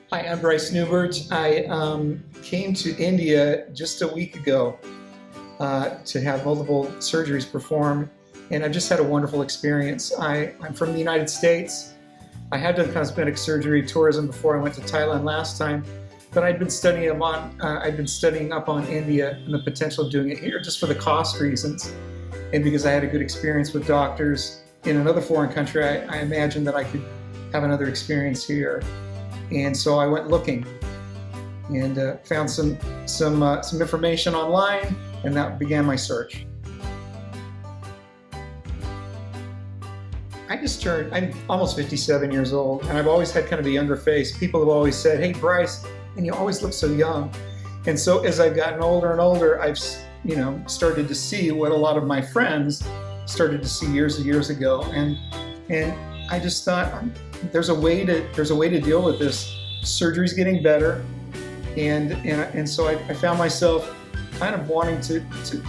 Hi, I'm Bryce Newbert. I came to India just a week ago to have multiple surgeries performed, and I've just had a wonderful experience. I'm from the United States. I had done cosmetic surgery tourism before I went to Thailand last time, but I'd been studying up on India and the potential of doing it here just for the cost reasons, and because I had a good experience with doctors in another foreign country. I imagined that I could have another experience here. And so I went looking and found some information online, and that began my search. I'm almost 57 years old, and I've always had kind of a younger face. People have always said, "Hey, Bryce, and you always look so young." And so as I've gotten older and older, I've started to see what a lot of my friends started to see years and years ago, and I just thought, there's a way to deal with this. Surgery's getting better, and so I found myself kind of wanting to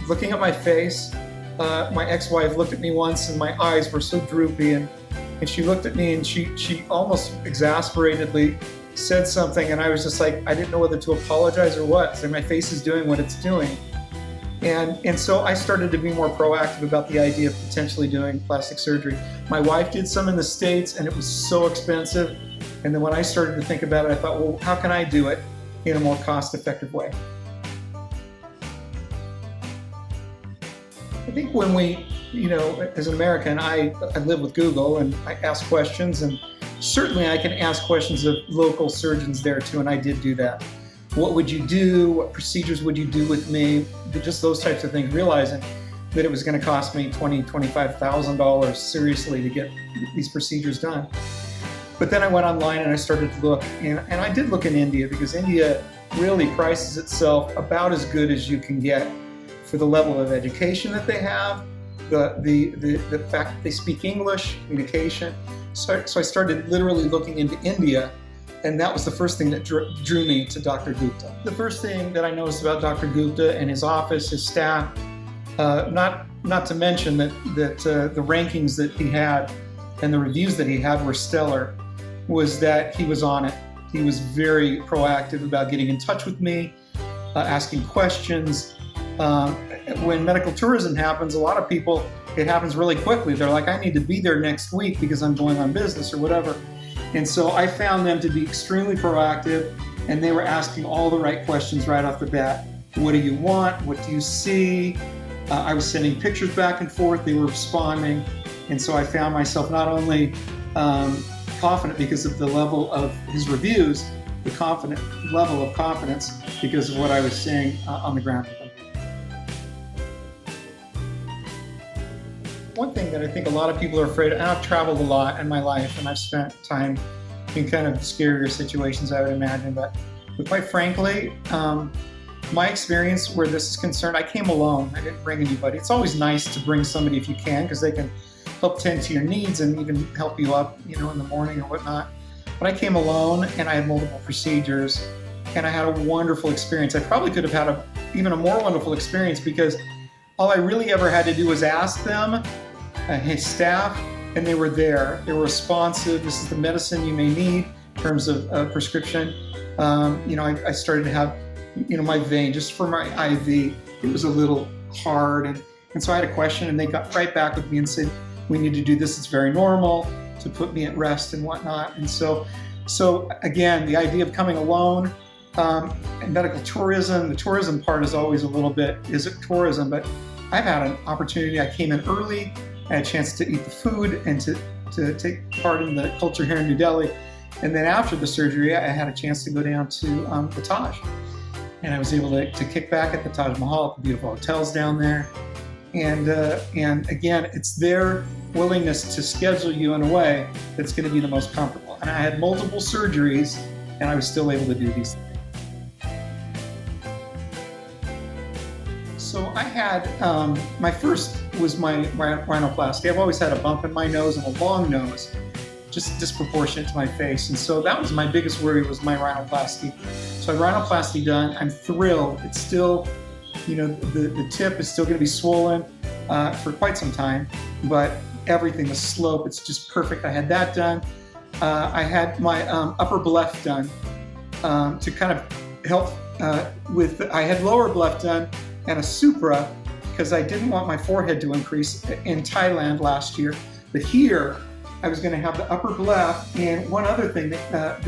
looking at my face. My ex-wife looked at me once, and my eyes were so droopy, and she looked at me, and she almost exasperatedly said something, and I was just like, I didn't know whether to apologize or what. So my face is doing what it's doing. And so I started to be more proactive about the idea of potentially doing plastic surgery. My wife did some in the States, and it was so expensive. And then when I started to think about it, I thought, well, how can I do it in a more cost-effective way? I think when we, as an American, I live with Google, and I ask questions, and certainly I can ask questions of local surgeons there too, and I did do that. What would you do? What procedures would you do with me? Just those types of things, realizing that it was going to cost me $20,000, $25,000 seriously to get these procedures done. But then I went online and I started to look, and I did look in India, because India really prices itself about as good as you can get for the level of education that they have, the fact that they speak English, communication. So I started literally looking into India. And that was the first thing that drew me to Dr. Gupta. The first thing that I noticed about Dr. Gupta and his office, his staff, not to mention that the rankings that he had and the reviews that he had were stellar, was that he was on it. He was very proactive about getting in touch with me, asking questions. When medical tourism happens, a lot of people, it happens really quickly. They're like, I need to be there next week because I'm going on business or whatever. And so I found them to be extremely proactive, and they were asking all the right questions right off the bat. What do you want? What do you see? I was sending pictures back and forth. They were responding. And so I found myself not only confident because of the level of his reviews, the confident level of confidence because of what I was seeing on the ground with them. One thing that I think a lot of people are afraid of, and I've traveled a lot in my life, and I've spent time in kind of scarier situations, I would imagine, but quite frankly, my experience where this is concerned, I came alone. I didn't bring anybody. It's always nice to bring somebody if you can, because they can help tend to your needs and even help you up, in the morning or whatnot. But I came alone, and I had multiple procedures, and I had a wonderful experience. I probably could have had even a more wonderful experience, because all I really ever had to do was ask them, his staff, and they were there. They were responsive. This is the medicine you may need in terms of prescription. I started to have, my vein, just for my IV, it was a little hard. And so I had a question, and they got right back with me and said, we need to do this. It's very normal, to put me at rest and whatnot. And so again, the idea of coming alone, and medical tourism, the tourism part is always a little bit, is it tourism? But I've had an opportunity. I came in early. I had a chance to eat the food and to take part in the culture here in New Delhi. And then after the surgery, I had a chance to go down to the Taj. And I was able to kick back at the Taj Mahal, the beautiful hotels down there. And again, it's their willingness to schedule you in a way that's going to be the most comfortable. And I had multiple surgeries, and I was still able to do these things. So I had, my first was my rhinoplasty. I've always had a bump in my nose and a long nose, just disproportionate to my face. And so that was my biggest worry, was my rhinoplasty. So I had rhinoplasty done. I'm thrilled. It's still, the tip is still going to be swollen for quite some time, but everything, the slope, it's just perfect. I had that done. I had my upper left done. to kind of help with, I had lower bluff done and a supra because I didn't want my forehead to increase in Thailand last year. But here, I was going to have the upper bluff, and one other thing that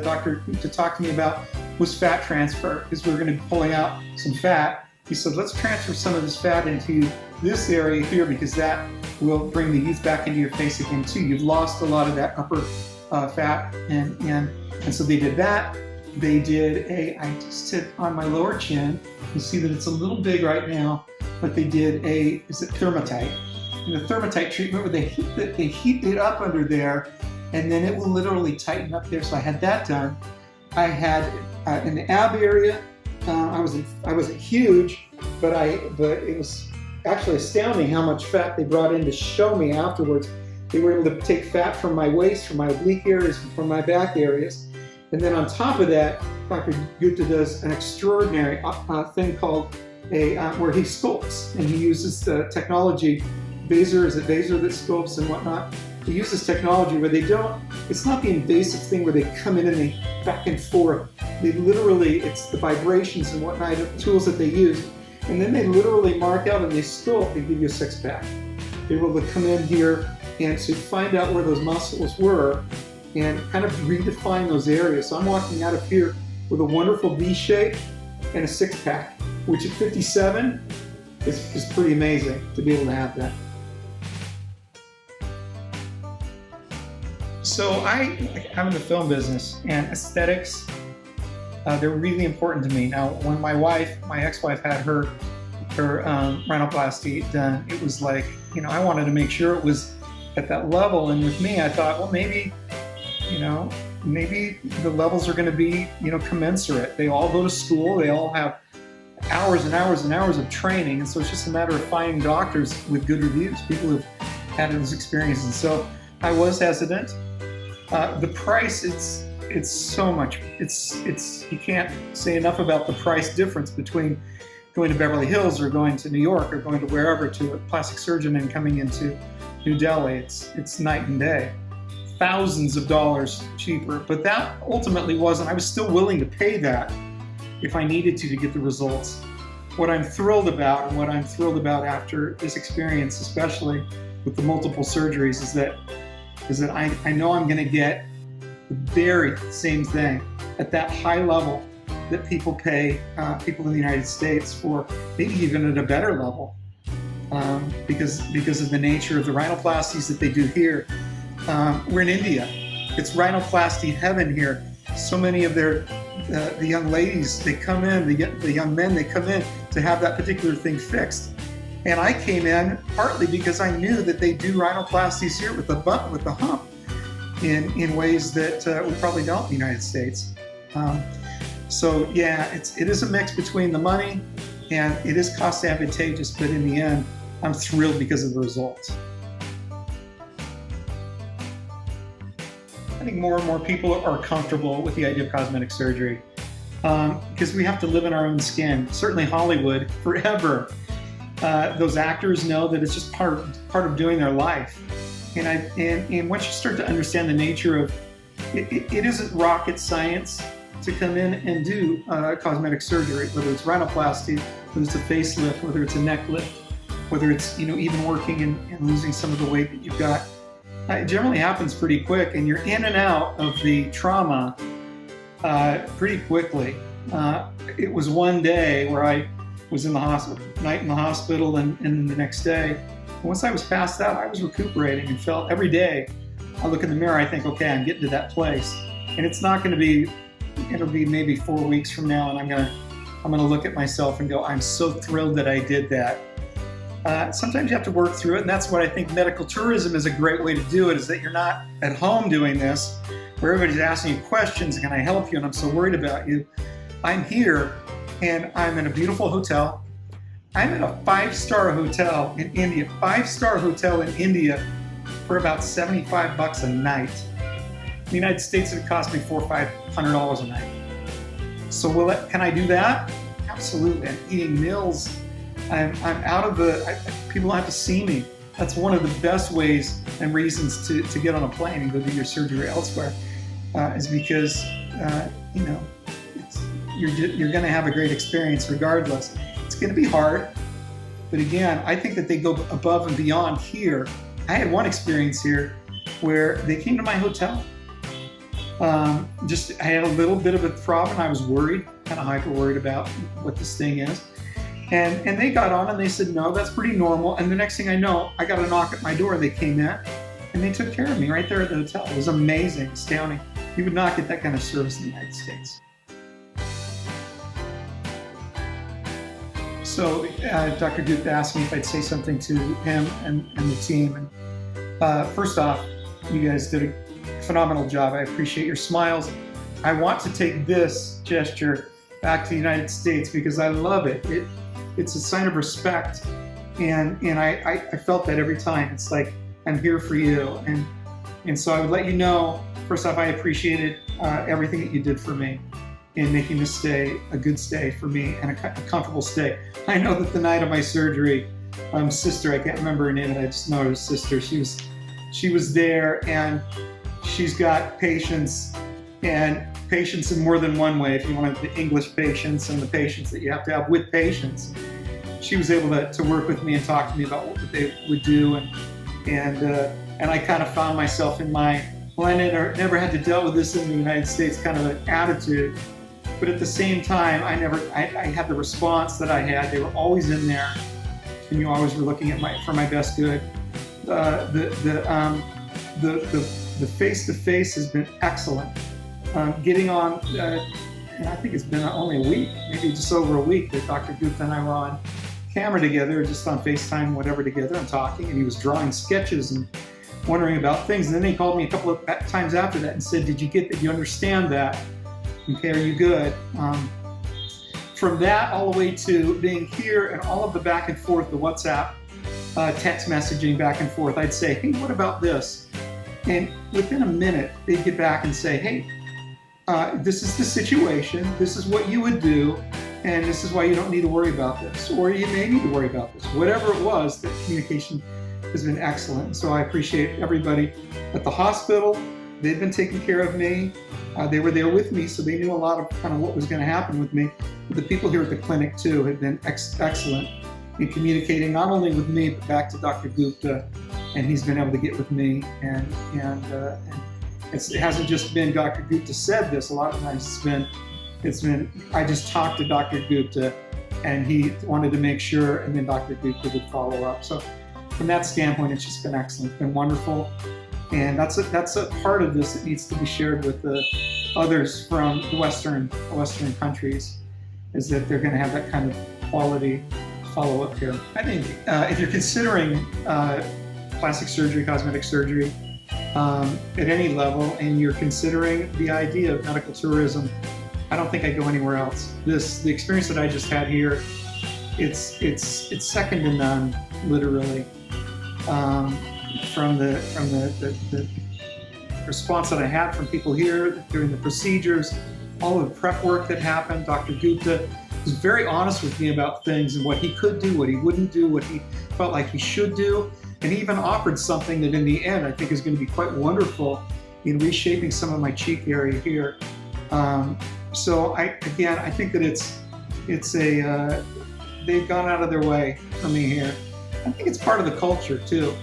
Dr. Gupta talked to me about was fat transfer, because we were going to be pulling out some fat. He said, let's transfer some of this fat into this area here, because that will bring the youth back into your face again too. You've lost a lot of that upper fat, and so they did that. They did I just did on my lower chin. You see that it's a little big right now, but they did thermotite. And the thermotite treatment where they heat it up under there, and then it will literally tighten up there. So I had that done. I had in the ab area, I wasn't huge, but it was actually astounding how much fat they brought in to show me afterwards. They were able to take fat from my waist, from my oblique areas, from my back areas. And then on top of that, Dr. Gupta does an extraordinary thing called where he sculpts, and he uses the technology. Is it Vaser that sculpts and whatnot? He uses technology where it's not the invasive thing where they come in and they back and forth. They literally, it's the vibrations and whatnot, the tools that they use. And then they literally mark out and they sculpt and give you a six-pack. They're able to come in here and to find out where those muscles were and kind of redefine those areas. So I'm walking out of here with a wonderful V shape and a six-pack, which at 57 is pretty amazing to be able to have that. So I'm in the film business, and aesthetics, they're really important to me. Now, when my ex-wife had her rhinoplasty done, it was like, I wanted to make sure it was at that level. And with me, I thought, well, maybe the levels are going to be, commensurate. They all go to school. They all have hours and hours and hours of training. And so it's just a matter of finding doctors with good reviews, people who've had those experiences. So I was hesitant. The price, it's so much. You can't say enough about the price difference between going to Beverly Hills or going to New York or going to wherever to a plastic surgeon and coming into New Delhi. It's night and day. Thousands of dollars cheaper, but that ultimately wasn't. I was still willing to pay that if I needed to get the results. What I'm thrilled about, and what I'm thrilled about after this experience, especially with the multiple surgeries, is that I know I'm going to get the very same thing at that high level that people pay people in the United States for, maybe even at a better level, because of the nature of the rhinoplasties that they do here. We're in India. It's rhinoplasty heaven here. So many of the young ladies, they come in, the young men, they come in to have that particular thing fixed. And I came in partly because I knew that they do rhinoplasties here with the hump in ways that we probably don't in the United States. So yeah, it is a mix between the money and it is cost advantageous, but in the end, I'm thrilled because of the results. I think more and more people are comfortable with the idea of cosmetic surgery because we have to live in our own skin. Certainly Hollywood, forever. Those actors know that it's just part of doing their life. And once you start to understand the nature of it isn't rocket science to come in and do cosmetic surgery, whether it's rhinoplasty, whether it's a facelift, whether it's a neck lift, whether it's even working and losing some of the weight that you've got. It generally happens pretty quick, and you're in and out of the trauma pretty quickly. It was one day where I was in the hospital, night in the hospital, and the next day. Once I was past that, I was recuperating and felt every day. I look in the mirror, I think, okay, I'm getting to that place, and it's not going to be. It'll be maybe 4 weeks from now, and I'm gonna look at myself and go, I'm so thrilled that I did that. Sometimes you have to work through it, and that's what I think medical tourism is a great way to do it, is that you're not at home doing this, where everybody's asking you questions, can I help you, and I'm so worried about you. I'm here, and I'm in a beautiful hotel. I'm in a 5-star hotel in India, 5-star hotel in India for about $75 a night. In the United States, it cost me $400 or $500 a night. So can I do that? Absolutely. I'm eating meals. I'm out of people don't have to see me. That's one of the best ways and reasons to get on a plane and go do your surgery elsewhere, is because you're going to have a great experience regardless. It's going to be hard, but again, I think that they go above and beyond here. I had one experience here where they came to my hotel. I had a little bit of a problem. I was worried, kind of hyper worried about what this thing is. And they got on and they said, no, that's pretty normal. And the next thing I know, I got a knock at my door. They came in and they took care of me right there at the hotel. It was amazing, astounding. You would not get that kind of service in the United States. So Dr. Gupta asked me if I'd say something to him and the team. And first off, you guys did a phenomenal job. I appreciate your smiles. I want to take this gesture back to the United States because I love it. It's a sign of respect, and I felt that every time. It's like, I'm here for you, and so I would let you know, first off, I appreciated everything that you did for me in making this stay a good stay for me and a comfortable stay. I know that the night of my surgery, sister, I can't remember her name, but I just know her sister, she was there, and she's got patience, and patience in more than one way. If you want the English patience and the patience that you have to have with patience, she was able to work with me and talk to me about what they would do, and I kind of found myself in my, well, I never had to deal with this in the United States kind of an attitude, but at the same time, I had the response that I had. They were always in there, and you always were looking at for my best good. The face-to-face has been excellent. Getting on, and I think it's been only a week, maybe just over a week, that Dr. Gupta and I were on camera together, just on FaceTime, whatever, together, and talking, and he was drawing sketches and wondering about things. And then he called me a couple of times after that and said, did you get that? You understand that? Okay, are you good? From that all the way to being here and all of the back and forth, the WhatsApp, text messaging back and forth, I'd say, hey, what about this? And within a minute, they'd get back and say, hey, this is the situation, this is what you would do, and this is why you don't need to worry about this, or you may need to worry about this. Whatever it was, the communication has been excellent. So I appreciate everybody at the hospital. They've been taking care of me. They were there with me, so they knew a lot of kind of what was going to happen with me. But the people here at the clinic, too, have been excellent in communicating not only with me, but back to Dr. Gupta, and he's been able to get with me. And it hasn't just been Dr. Gupta said this. A lot of times it's been I just talked to Dr. Gupta, and he wanted to make sure, and then Dr. Gupta would follow up. So from that standpoint, it's just been excellent. It's been wonderful. And that's a part of this that needs to be shared with the others from the Western countries, is that they're going to have that kind of quality follow-up here. I think if you're considering plastic surgery, cosmetic surgery, at any level, and you're considering the idea of medical tourism, I don't think I'd go anywhere else. The experience that I just had here, it's second to none, literally. From the response that I had from people here during the procedures, all of the prep work that happened. Dr. Gupta was very honest with me about things and what he could do, what he wouldn't do, what he felt like he should do. And he even offered something that in the end I think is going to be quite wonderful in reshaping some of my cheek area here. So I think that they've gone out of their way for me here. I think it's part of the culture too.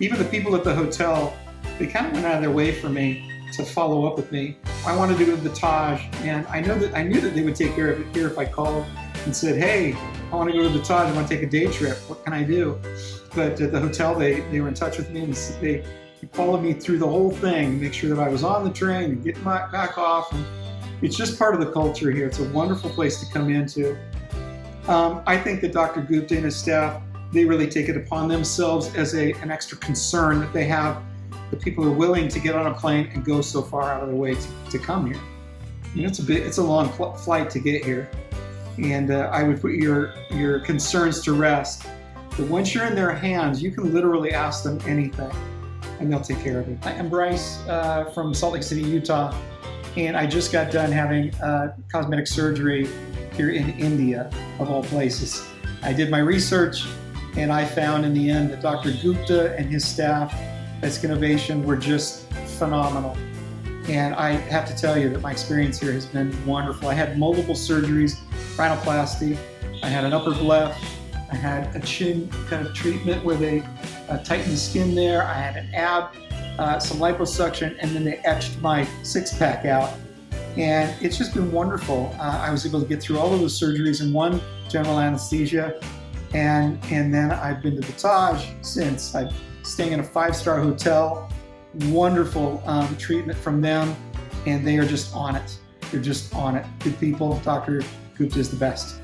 Even the people at the hotel, they kind of went out of their way for me to follow up with me. I wanted to go to the Taj, and I knew that they would take care of it here if I called and said, hey, I want to go to the Taj, I want to take a day trip, what can I do? But at the hotel, they were in touch with me, and they followed me through the whole thing, make sure that I was on the train and getting back off. And it's just part of the culture here. It's a wonderful place to come into. I think that Dr. Gupta and his staff, they really take it upon themselves as an extra concern that they have that people are willing to get on a plane and go so far out of their way to come here. You know, it's a long flight to get here. And I would put your concerns to rest. But once you're in their hands, you can literally ask them anything, and they'll take care of it. I'm Bryce from Salt Lake City, Utah, and I just got done having cosmetic surgery here in India, of all places. I did my research, and I found in the end that Dr. Gupta and his staff at Skinnovation were just phenomenal. And I have to tell you that my experience here has been wonderful. I had multiple surgeries, rhinoplasty, I had an upper cleft, I had a chin kind of treatment where they tightened the skin there, I had an ab, some liposuction, and then they etched my six-pack out. And it's just been wonderful. I was able to get through all of those surgeries in one general anesthesia. And then I've been to the Taj since. I'm staying in a 5-star hotel. Wonderful treatment from them. And they are just on it. They're just on it. Good people. Dr. Gupta is the best.